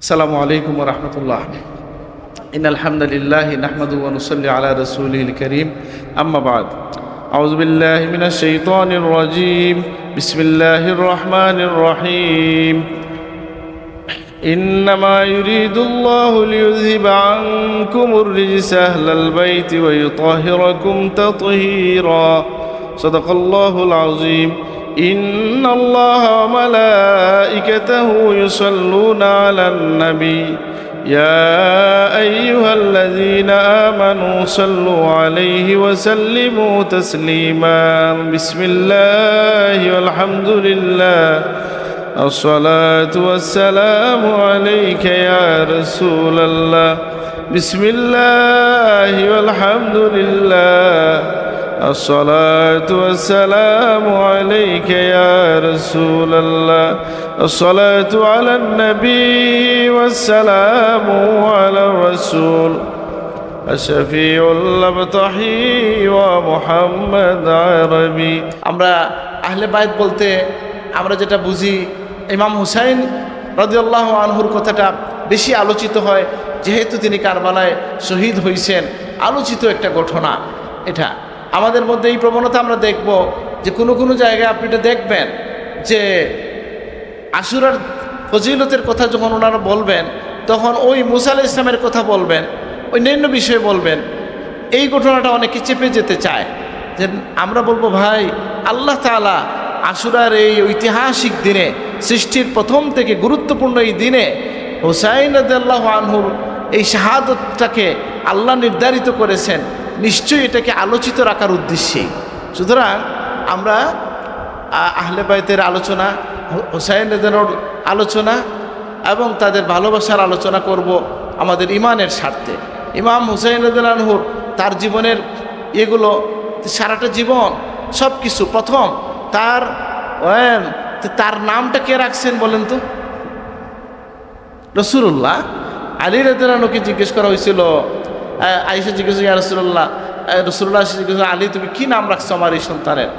আসসালামু আলাইকুম ওয়া রাহমাতুল্লাহ। ইন্নাল হামদালিল্লাহি নাহমাদুহু ওয়া নুসাল্লি আলা রাসূলিল কারীম। আম্মা বা'দ। আউযু বিল্লাহি মিনাশ শাইতানির রাজীম। বিসমিল্লাহির রহমানির রহিম। ইন্নামা ইউরিদুল্লাহু লিইয়ুযহিবা আনকুমুর রিজসা আহলাল বাইতি ওয়া ইউতাহহিরাকুম তাতহীরা। সাদাকাল্লাহুল আযীম। إن الله وملائكته يصلون على النبي يا أيها الذين آمنوا صلوا عليه وسلموا تسليما بسم الله والحمد لله الصلاة والسلام عليك يا رسول الله بسم الله والحمد لله الصلاة والسلام عليك يا رسول الله الصلاة على النبي والسلام على الرسول الشفيع الأبطحي ومحمد عربي। আমরা আহলে বাইত বলতে আমরা যেটা বুঝি, ইমাম হুসাইন রাদিয়াল্লাহু আনহুর কথাটা বেশি আলোচিত হয়, যেহেতু তিনি কারবালায় শহীদ হয়েছেন। আলোচিত একটা ঘটনা এটা। আমাদের মধ্যে এই প্রবণতা আমরা দেখব যে কোনো কোনো জায়গায় আপনি এটা দেখবেন যে আশুরার ফজিলতের কথা যখন ওনারা বলবেন, তখন ওই মুসা আলাইহিস সালামের কথা বলবেন, অন্যান্য বিষয়ে বলবেন। এই ঘটনাটা অনেকে চেপে যেতে চায়, যে আমরা বলবো ভাই, আল্লাহ তাআলা আশুরার এই ঐতিহাসিক দিনে, সৃষ্টির প্রথম থেকে গুরুত্বপূর্ণ এই দিনে হুসাইন রাদিয়াল্লাহু আনহুর এই শাহাদতটাকে আল্লাহ নির্ধারিত করেছেন, নিশ্চয়ই এটাকে আলোচিত রাখার উদ্দেশ্যে। সুতরাং আমরা আহলে বাইতের আলোচনা, হুসাইন রাদিয়াল্লাহুর আলোচনা এবং তাদের ভালোবাসার আলোচনা করব আমাদের ইমানের স্বার্থে। ইমাম হুসাইন রাদিয়াল্লাহু আনহুর তার জীবনের এগুলো, সারাটা জীবন সব কিছু, প্রথম তার নামটা কে রাখছেন বলেন তো? রাসূলুল্লাহ। আলী রাদিয়াল্লাহু আনহুকে জিজ্ঞেস করা হয়েছিল, আয়েশা জিজ্ঞেস ইয়া রাসূলুল্লাহ, রাসূলুল্লাহ জিজ্ঞেস, আলী তুমি কি নাম রাখছো আমার এই সন্তানের?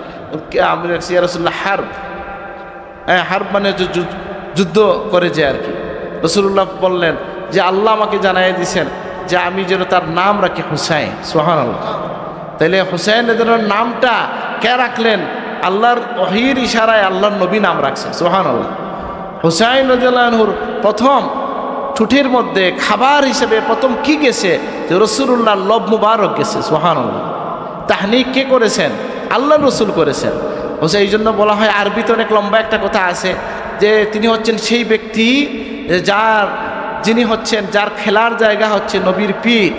আমি রাখছি ইয়া রাসূলুল্লাহ হারব। হারব মানে যুদ্ধ করে যে আর কি। রাসূলুল্লাহ বললেন যে আল্লাহ আমাকে জানাই দিয়েছেন যে আমি যেন তার নাম রাখি হুসাইন। সুবহানাল্লাহ। তাইলে হুসাইন রাদিয়াল্লাহু আনহুর নামটা কে রাখলেন? আল্লাহর ওহীর ইশারায় আল্লাহর নবী নাম রাখছেন। সুবহানাল্লাহ। হুসাইন রাদিয়াল্লাহু আনহুর প্রথম ঠুটের মধ্যে খাবার হিসেবে প্রথম কি গেছে? যে রাসূলুল্লাহর লব মুবারক গেছে। সুবহানাল্লাহ। তাহনিক কে করেছেন? আল্লাহ রসুল করেছেন। হোসে এই জন্য বলা হয়, আরবিতে অনেক লম্বা একটা কথা আছে যে তিনি হচ্ছেন সেই ব্যক্তি যিনি হচ্ছেন, যার খেলার জায়গা হচ্ছে নবীর পিঠ,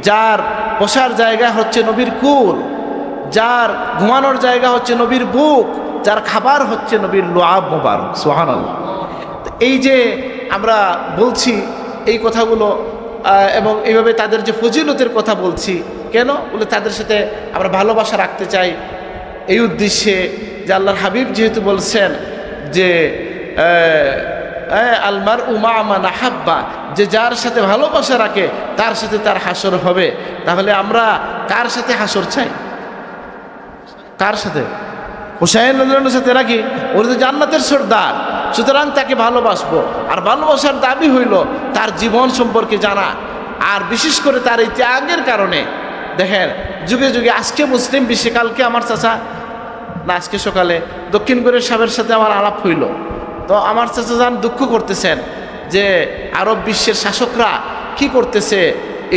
যার বসার জায়গা হচ্ছে নবীর কুল, যার ঘুমানোর জায়গা হচ্ছে নবীর বুক, যার খাবার হচ্ছে নবীর লুআব মুবারক। সুবহানাল্লাহ। এই যে আমরা বলছি এই কথাগুলো এবং এইভাবে তাদের যে ফজিলতের কথা বলছি, কেন বলে তাদের সাথে আমরা ভালোবাসা রাখতে চাই এই উদ্দেশ্যে যে আল্লাহর হাবিব যেহেতু বলছেন যে আলমার উমা মান আহাব্বা, যে যার সাথে ভালোবাসা রাখে তার সাথে তার হাসর হবে। তাহলে আমরা কার সাথে হাসর চাই? কার সাথে? হুসাইন রাদিয়াল্লাহু আনহুর সাথে রাখি। উনি তো জান্নাতের সর্দার, সুতরাং তাকে ভালোবাসবো। আর ভালোবাসার দাবি হইল তার জীবন সম্পর্কে জানা, আর বিশেষ করে তার এই ত্যাগের কারণে। দেখেন, যুগে যুগে আজকে মুসলিম বিশ্বে, কালকে আমার চাচা না আজকে সকালে দক্ষিণ কোরিয়ার সাহেবের সাথে আমার আলাপ হইল। তো আমার চাচা যান দুঃখ করতেছেন যে আরব বিশ্বের শাসকরা কি করতেছে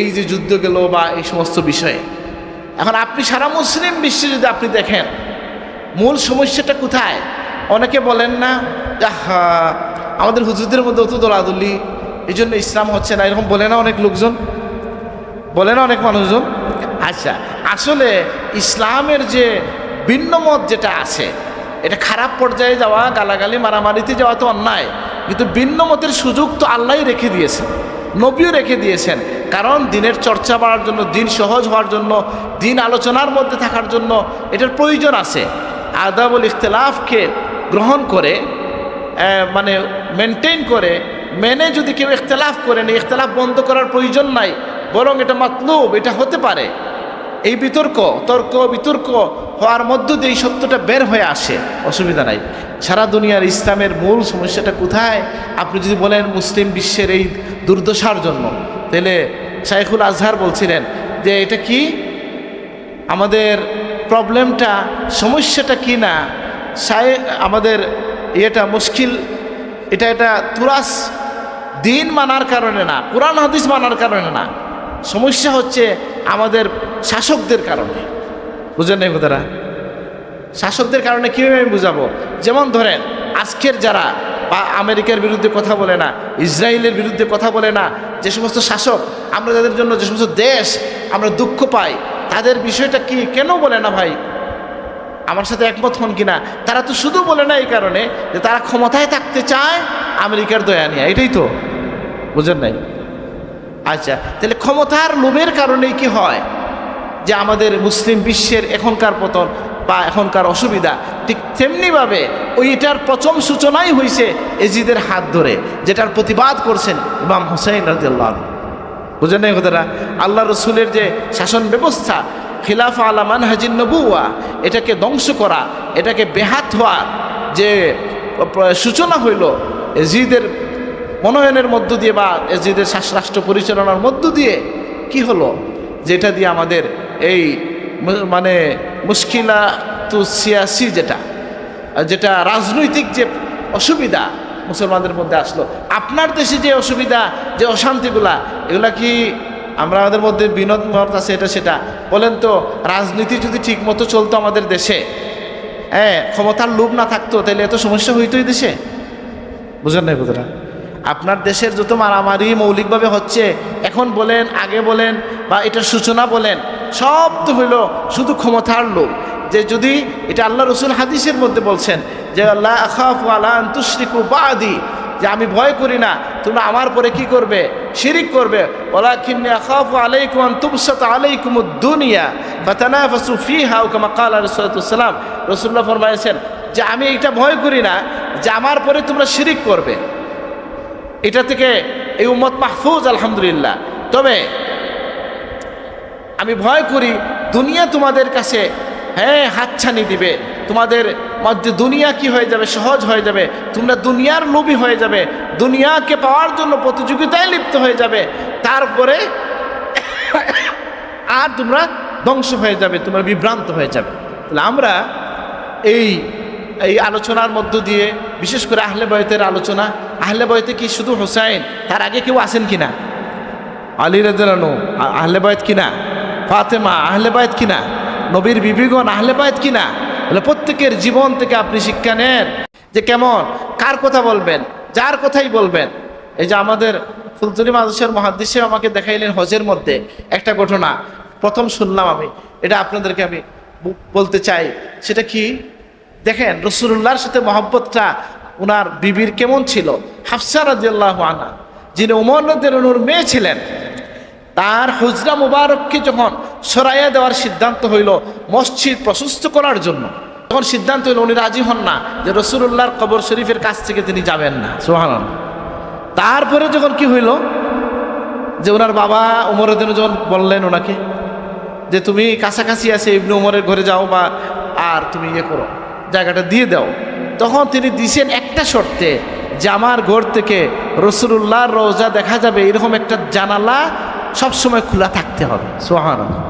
এই যে যুদ্ধ গেল বা এই সমস্ত বিষয়ে। এখন আপনি সারা মুসলিম বিশ্বে যদি আপনি দেখেন, মূল সমস্যাটা কোথায়? অনেকে বলেন না, আমাদের হুজুরদের মধ্যে অত দলাদলি, এই জন্য ইসলাম হচ্ছে না, এরকম বলে না অনেক লোকজন, বলে না অনেক মানুষজন। আচ্ছা, আসলে ইসলামের যে ভিন্ন মত যেটা আছে, এটা খারাপ পর্যায়ে যাওয়া, গালাগালি মারামারিতে যাওয়া তো অন্যায়, কিন্তু ভিন্ন মতের সুযোগ তো আল্লাহই রেখে দিয়েছেন, নবীও রেখে দিয়েছেন। কারণ দিনের চর্চা বাড়ার জন্য, দিন সহজ হওয়ার জন্য, দিন আলোচনার মধ্যে থাকার জন্য এটার প্রয়োজন আছে। আদাবুল ইখতিলাফকে গ্রহণ করে, মানে মেনটেন করে, মেনে যদি কেউ ইখতিলাফ করেন, ইখতিলাফ বন্ধ করার প্রয়োজন নাই, বরং এটা মাতলুব, এটা হতে পারে। এই তর্ক বিতর্ক হওয়ার মধ্য দিয়ে এই সত্যটা বের হয়ে আসে, অসুবিধা নাই। সারা দুনিয়ার ইসলামের মূল সমস্যাটা কোথায়? আপনি যদি বলেন মুসলিম বিশ্বের এই দুর্দশার জন্য, তাহলে শাইখুল আজহার বলছিলেন যে এটা কি আমাদের প্রবলেমটা, সমস্যাটা কি না আমাদের এটা মুশকিল, এটা তুরাস দিন মানার কারণে না, কোরআন হাদিস মানার কারণে না, সমস্যা হচ্ছে আমাদের শাসকদের কারণে। বুঝেন না কথাটা? শাসকদের কারণে কীভাবে আমি বুঝাবো? যেমন ধরেন আজকের যারা বা আমেরিকার বিরুদ্ধে কথা বলে না, ইসরায়েলের বিরুদ্ধে কথা বলে না, যে সমস্ত শাসক, আমরা তাদের জন্য যে সমস্ত দেশ আমরা দুঃখ পাই, তাদের বিষয়টা কি কেন বলে না ভাই? আমার সাথে একমত হন কিনা? তারা তো শুধু বলে না এই কারণে যে তারা ক্ষমতায় থাকতে চায় আমেরিকার দয়া নিয়ে, এটাই তো, বুঝেন নাই? আচ্ছা, তাহলে ক্ষমতার লোভের কারণেই কি হয় যে আমাদের মুসলিম বিশ্বের এখনকার পতন বা এখনকার অসুবিধা? ঠিক তেমনিভাবে ওইটার প্রথম সূচনাই হয়েছে এজিদের হাত ধরে, যেটার প্রতিবাদ করছেন ইমাম হুসাইন রাদিয়াল্লাহু আনহু। বুঝেন না কথাটা? আল্লাহ রসুলের যে শাসন ব্যবস্থা, খিলাফা আলা মানহাজিন নবুওয়া, এটাকে ধ্বংস করা, এটাকে বেহাত হওয়ার যে সূচনা হইল এজিদের মনোনয়নের মধ্য দিয়ে বা এজিদের রাষ্ট্র পরিচালনার মধ্য দিয়ে, কি হলো? যেটা দিয়ে আমাদের এই মানে মুশকিলা তু সিয়াসি, যেটা রাজনৈতিক যে অসুবিধা মুসলমানদের মধ্যে আসলো। আপনার দেশে যে অসুবিধা, যে অশান্তিগুলা, এগুলা কি আমরা আমাদের মধ্যে বিনোদ মত আছে এটা সেটা বলেন তো? রাজনীতি যদি ঠিক মতো চলতো আমাদের দেশে, ক্ষমতার লোভ না থাকতো, তাহলে এত সমস্যা হইতোই দেশে? বুঝেন না কথাটা? আপনার দেশের যত মারামারি মৌলিকভাবে হচ্ছে, এখন বলেন, আগে বলেন, বা এটার সূচনা বলেন, সব তো হইল শুধু ক্ষমতার লোভ। যে যদি এটা আল্লাহ রসুল হাদিসের মধ্যে বলছেন যে লা আখাফু আলা আন তুশরিকু বা'দি, যে আমি ভয় করি না তোমরা আমার পরে কি করবে? শিরিক করবে। ওয়ালাকিন্নী আখাফু আলাইকুম আন তুবসাতা আলাইকুমুদ দুনিয়া ফাতানাফাসু ফিহা, কামা ক্বালা রাসূলুল্লাহ সাল্লাল্লাহু আলাইহি ওয়াসাল্লাম। রাসূলুল্লাহ ফরমায়েছেন যে আমি এটা ভয় করি না যে আমার পরে তোমরা শিরিক করবে, এটা থেকে এই উম্মত মাহফুজ আলহামদুলিল্লাহ। তবে আমি ভয় করি দুনিয়া তোমাদের কাছে হাতছানি দিবে, তোমাদের মধ্যে দুনিয়া কি হয়ে যাবে? সহজ হয়ে যাবে, তোমরা দুনিয়ার লোভী হয়ে যাবে, দুনিয়াকে পাওয়ার জন্য প্রতিযোগিতায় লিপ্ত হয়ে যাবে, তারপরে আর তোমরা ধ্বংস হয়ে যাবে, তোমরা বিভ্রান্ত হয়ে যাবে। তাহলে আমরা এই আলোচনার মধ্য দিয়ে, বিশেষ করে আহলে বয়তের আলোচনা, আহলে বয়তে কি শুধু হুসাইন, তার আগে কেউ আছেন কিনা? আলী রাদিয়াল্লাহু আনহু আহলে বয়ত কিনা? ফাতেমা আহলে বয়ত কিনা? নবীর বিবিগণ আহলে বয়ত কিনা? বলে প্রত্যেকের জীবন থেকে আপনি শিক্ষা নেন যে কেমন, কার কথা বলবেন, যার কথাই বলবেন। এই যে আমাদের ফুলতলি মাদ্রাসার মুহাদ্দিস আমাকে দেখাইলেন হজের মধ্যে একটা ঘটনা, প্রথম শুনলাম আমি, এটা আপনাদেরকে আমি বলতে চাই। সেটা কি দেখেন, রাসূলুল্লাহর সাথে মহব্বতটা ওনার বিবির কেমন ছিল। হাফসা রাদিয়াল্লাহু আনহা, যিনি ওমর রাদিয়াল্লাহু আনহুর মেয়ে ছিলেন, তার হুজরা মুবারককে যখন সরাইয়া দেওয়ার সিদ্ধান্ত হইল মসজিদ প্রশস্ত করার জন্য, তখন সিদ্ধান্ত হইল উনি রাজি হন না যে রাসূলুল্লাহর কবর শরীফের কাছ থেকে তিনি যাবেন না। সুবহানাল্লাহ। তারপরে যখন কি হইল যে ওনার বাবা ওমর রাদিয়াল্লাহু যখন বললেন ওনাকে যে তুমি কাছাকাছি আছে ইবনে ওমরের ঘরে যাও, বা আর তুমি করো, জায়গাটা দিয়ে দাও, তখন তিনি দিছেন একটা শর্তে যে আমার ঘর থেকে রাসূলুল্লাহর রওজা দেখা যাবে এরকম একটা জানালা সবসময় খোলা থাকতে হবে। সুবহানাল্লাহ।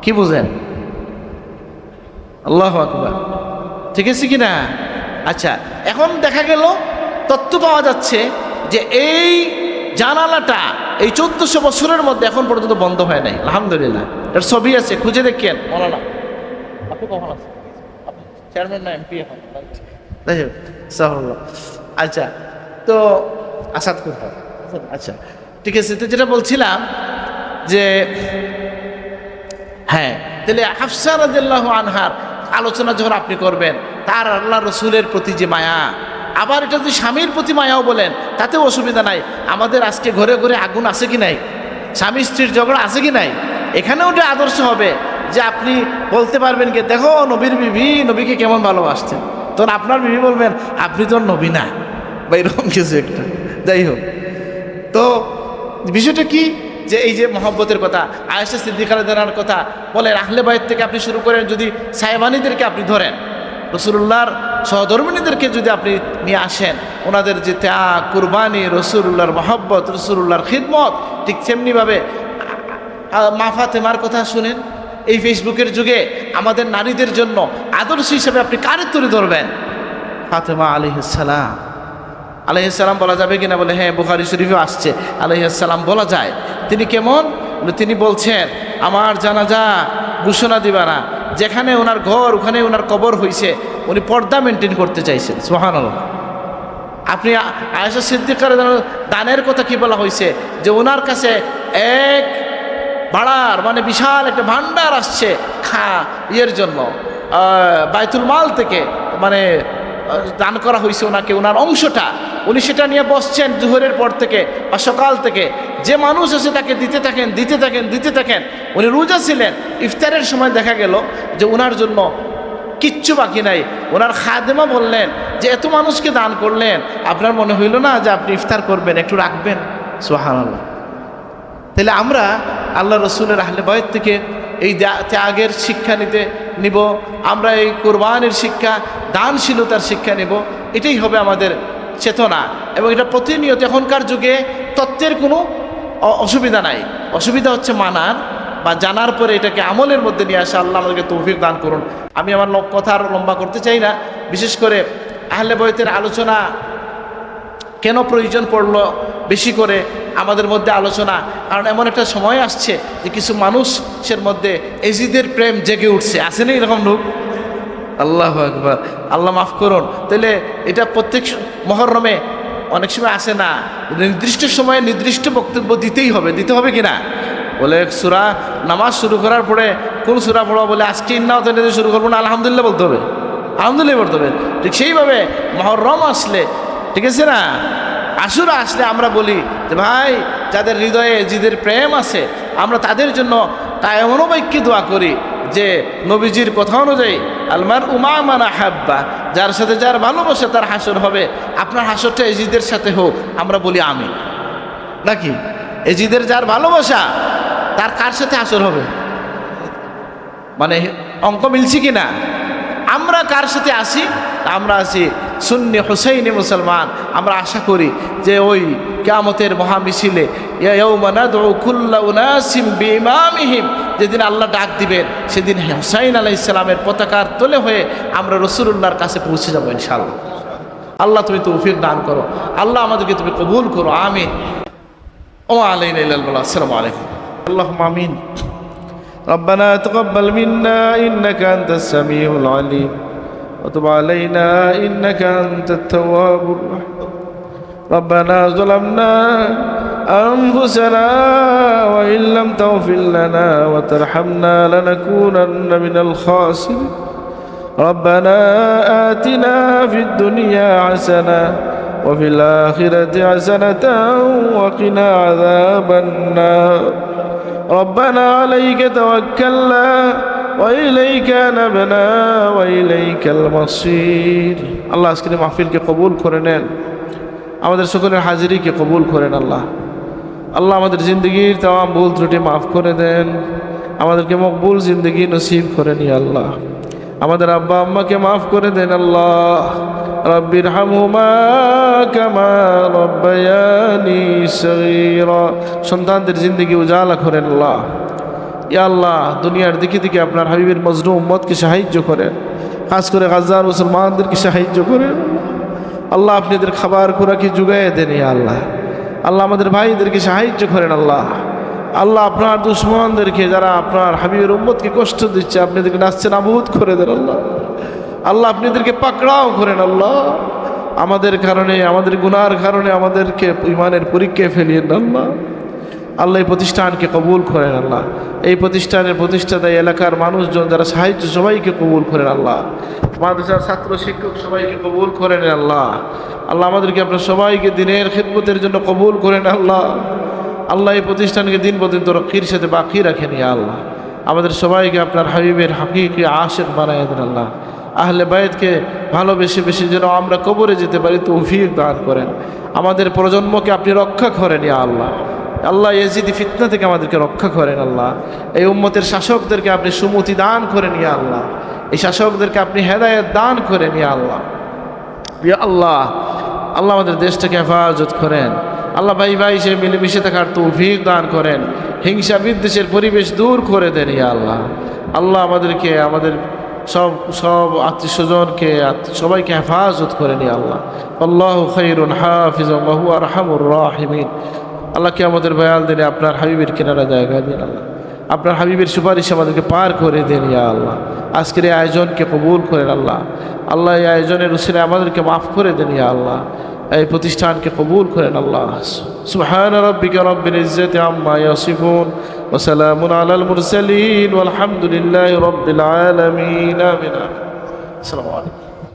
কি বুঝেন? আল্লাহু আকবার। ঠিক আছে কিনা? আচ্ছা, এখন দেখা গেল তথ্য পাওয়া যাচ্ছে যে এই জানালাটা এই 1400 বছরের মধ্যে এখন পর্যন্ত বন্ধ হয় নাই। আলহামদুলিল্লাহ, এর ছবি আছে, খুঁজে দেখেন। মৌলানা আপনি কখন আছেন? চেয়ারম্যান না এমপি এখন? আচ্ছা, তো আসাদ কোথায়? আচ্ছা ঠিক আছে, তো যেটা বলছিলাম যে তাহলে হাফসা রাদিয়াল্লাহু আনহার আলোচনা যখন আপনি করবেন, তার আল্লাহ রসুলের প্রতি যে মায়া, আবার এটা যদি স্বামীর প্রতি মায়াও বলেন তাতেও অসুবিধা নাই। আমাদের আজকে ঘরে ঘরে আগুন আছে কি নাই? স্বামী স্ত্রীর ঝগড়া আছে কি নাই? এখানেও ওটা আদর্শ হবে যে আপনি বলতে পারবেন কি, দেখো নবীর বিবি নবীকে কেমন ভালোবাসতেন, তখন আপনার বিবি বলবেন আপনি তো নবী না, বা এরকম কিছু একটা। যাই হোক, তো বিষয়টা কি যে এই যে মহব্বতের কথা, আয়েশা সিদ্দিকা রাদিয়াল্লাহু আনহার কথা বলেন, আহলে বাইত থেকে আপনি শুরু করেন, যদি সাহেবানীদেরকে আপনি ধরেন, রসুলুল্লাহর সহধর্মিণীদেরকে যদি আপনি নিয়ে আসেন, ওনাদের যে ত্যাগ, কুরবানি, রসুলুল্লাহর মহব্বত, রসুলুল্লাহর খিদমত, ঠিক তেমনিভাবে মা ফাতেমার কথা শুনেন। এই ফেসবুকের যুগে আমাদের নারীদের জন্য আদর্শ হিসেবে আপনি কারে তুলে ধরবেন? ফাতেমা আলাইহিসসালাম বলা যাবে কিনা? বলে হ্যাঁ, বুখারী শরীফে আসছে আলাইহিসসালাম বলা যায়। তিনি কেমন? তিনি বলছেন, আমার জানাজা ঘোষণা দিবা না, যেখানে ওনার ঘর ওখানে ওনার কবর হয়েছে, উনি পর্দা মেনটেন করতে চাইছেন। সুবহানাল্লাহ। আপনি আয়েশা সিদ্দিকার দানের কথা কি বলা হয়েছে? যে ওনার কাছে এক ভাড়ার মানে বিশাল একটা ভান্ডার আসছে ইয়ের জন্য, বাইতুল মাল থেকে মানে দান করা হয়েছে ওনাকে, ওনার অংশটা, উনি সেটা নিয়ে বসছেন জোহরের পর থেকে বা সকাল থেকে, যে মানুষ এসে তাকে দিতে থাকেন। উনি রোজা ছিলেন, ইফতারের সময় দেখা গেল যে ওনার জন্য কিচ্ছু বাকি নাই। ওনার খাদেমা বললেন যে এত মানুষকে দান করলেন, আপনার মনে হইল না যে আপনি ইফতার করবেন, একটু রাখবেন? সুবহানাল্লাহ। তাহলে আমরা আল্লাহ রসুলের আহলে বাইত থেকে এই ত্যাগের শিক্ষা নিব, আমরা এই কোরবানির শিক্ষা, দানশীলতার শিক্ষা নেব। এটাই হবে আমাদের চেতনা, এবং এটা প্রতিনিয়ত। এখনকার যুগে তত্ত্বের কোনো অসুবিধা নাই, অসুবিধা হচ্ছে মানার বা জানার পরে এটাকে আমলের মধ্যে নিয়ে আসা। আল্লাহ আমাদেরকে তৌফিক দান করুন। আমি আমার কথা আরও লম্বা করতে চাই না। বিশেষ করে আহলে বাইতের আলোচনা কেন প্রয়োজন পড়লো বেশি করে আমাদের মধ্যে আলোচনা, কারণ এমন একটা সময় আসছে যে কিছু মানুষের মধ্যে এজিদের প্রেম জেগে উঠছে। আছে না এরকম লোক? আল্লাহু আকবার, আল্লাহ মাফ করুন। তাহলে এটা প্রত্যেক মহরমে অনেক সময় আসে না, নির্দিষ্ট সময়ে নির্দিষ্ট বক্তব্য দিতে হবে কি না? বলে সূরা নামাজ শুরু করার পরে কোন সূরা পড়া, বলে আজকে ইন্নাউতানি শুরু করবো না, আলহামদুলিল্লাহ বলতে হবে, আলহামদুলিল্লাহ বলতে হবে। ঠিক সেইভাবে মহরম আসলে, ঠিক আছে না, আশুরা আসলে আমরা বলি যে ভাই, যাদের হৃদয়ে জিদের প্রেম আছে, আমরা তাদের জন্য তাই মনোবাক্যে দোয়া করি যে নবীজির কথা অনুযায়ী আলমার উমামানা হাব্বা, যার সাথে যার ভালোবাসে তার হাসর হবে। আপনার হাসরটা এজিদের সাথে হোক, আমরা বলি আমিন। নাকি এজিদের যার ভালোবাসা, তার কার সাথে হাসর হবে? মানে অঙ্ক মিলছি কি না? আমরা কার সাথে আসি? আমরা আছি সুন্নি হুসাইনি মুসলমান। আমরা আশা করি যে ওই কিয়ামতের মহামিছিলে ইয়াউমা নাদউ কুল্লা উনাসিম বিইমামিহিম, যেদিন আল্লাহ ডাক দিবেন, সেদিন হুসাইন আলাইহিস সালামের পতাকার তলে হয়ে আমরা রাসূলুল্লাহর কাছে পৌঁছে যাব ইনশাআল্লাহ। আল্লাহ তুমি তৌফিক দান করো, আল্লাহ আমাদেরকে তুমি কবুল করো, আমিন। ওয়া আলাইনা ইল্লাল বালাগ। আসসালামু আলাইকুম। আল্লাহুম্মা আমিন। ربنا تقبل منا إنك أنت السميع العليم وتب علينا إنك أنت التواب الرحيم. ربنا ظلمنا أنفسنا وإن لم تغفر لنا وترحمنا لنكونن من الخاسرين. ربنا آتنا في الدنيا حسنة وفي الآخرة حسنة وقنا عذاب النار. ربنا عليك توكلنا وإليك نبنا وإليك المصير. আল্লাহ আজকের মাহফিলকে কবুল করে নেন, আমাদের সকলের হাজিরিকে কবুল করেন। আল্লাহ আমাদের জিন্দগির তাম ভুল ত্রুটি মাফ করে দেন, আমাদেরকে মকবুল জিন্দগি নসিব করেন। আল্লাহ আমাদের আব্বা আম্মাকে মাফ করে দেন। আল্লাহ রব্বির হামহুমা কামা রব্বায়ানি সগীরা, সন্তানদের জিন্দগি উজালা করেন। আল্লাহ ইয়া আল্লাহ দুনিয়ার দিকে দিকে আপনার হাবিবের মজলুম উম্মতকে সাহায্য করেন, খাস করে গাজার মুসলমানদেরকে সাহায্য করেন। আল্লাহ আপনি এদের খাবার খোরাকি জুগাইয়ে দেন। ইয়া আল্লাহ আমাদের ভাইদেরকে সাহায্য করেন। আল্লাহ আপনার দুশ্মনদেরকে, যারা আপনার হাবিবের উম্মতকে কষ্ট দিচ্ছে, আপনি এদেরকে নাচছে নাবুদ করে দেন। আল্লাহ আপনি এদেরকে পাকড়াও করেন। আমাদের কারণে, আমাদের গুনার কারণে আমাদেরকে ইমানের পরীক্ষায় ফেলিয়েন। আল্লাহ এই প্রতিষ্ঠানকে কবুল করেন। এই প্রতিষ্ঠানের প্রতিষ্ঠাতা এলাকার মানুষজন যারা সাহায্য, সবাইকে কবুল করেন। মাদ্রাসার ছাত্র শিক্ষক সবাইকে কবুল করেন। আল্লাহ আমাদেরকে আপনার সবাইকে দিনের খিদমতের জন্য কবুল করেন। আল্লাহ এই প্রতিষ্ঠানকে দিন প্রতিদিন তরক্কির সাথে বাকি রাখেন। আল্লাহ আমাদের সবাইকে আপনার হাবিবের হাকিকি আশিক বানায় দেন। আহলে বাইতকে ভালোবেসে বেশি যেন আমরা কবরে যেতে পারি তৌফিক দান করেন। আমাদের প্রজন্মকে আপনি রক্ষা করেন। ইয়া আল্লাহ আল্লাহ ইয়াজিদি ফিতনা থেকে আমাদেরকে রক্ষা করেন আল্লাহ। এই উম্মতের শাসকদেরকে আপনি সুমতি দান করেন ইয়া আল্লাহ, এই শাসকদেরকে আপনি হেদায়েত দান করেন ইয়া আল্লাহ। ইয়া আল্লাহ, আল্লাহ আমাদের দেশটাকে হেফাজত করেন আল্লাহ। ভাই ভাই সে মিলেমিশে থাকার তৌফিক দান করেন, হিংসা বিদ্বেষের পরিবেশ দূর করে দেন ইয়া আল্লাহ। আল্লাহ আমাদেরকে, আমাদের সব আত্মীয় স্বজনকে, সবাইকে হেফাজত করেন ইয়া আল্লাহ। আল্লাহু খায়রুন হাফিজান ওয়া হুয়া আরহামুর রাহিমিন। আল্লাহ কে আমাদের বয়াল দিনে আপনার হাবিবের কিনারা জায়গা দিন আল্লাহ, আপনার হাবিবের সুপারিশ আমাদেরকে পার করে দেন ইয়া আল্লাহ। আজকের এই আয়োজনকে কবুল করেন আল্লাহ। আল্লাহ এই আয়োজনের উসিলায় আমাদেরকে মাফ করে দেন ইয়া আল্লাহ। এই প্রতিষ্ঠানকে কবুল করেন আল্লাহ। সুবহান রাব্বিকা রাব্বিল ইজ্জাতি আম্মা ইয়াসিফুন ওয়া সালামুন আলাল মুরসালিন ওয়াল হামদুলিল্লাহি রাব্বিল আলামিন। আমিন। আসসালামু আলাইকুম।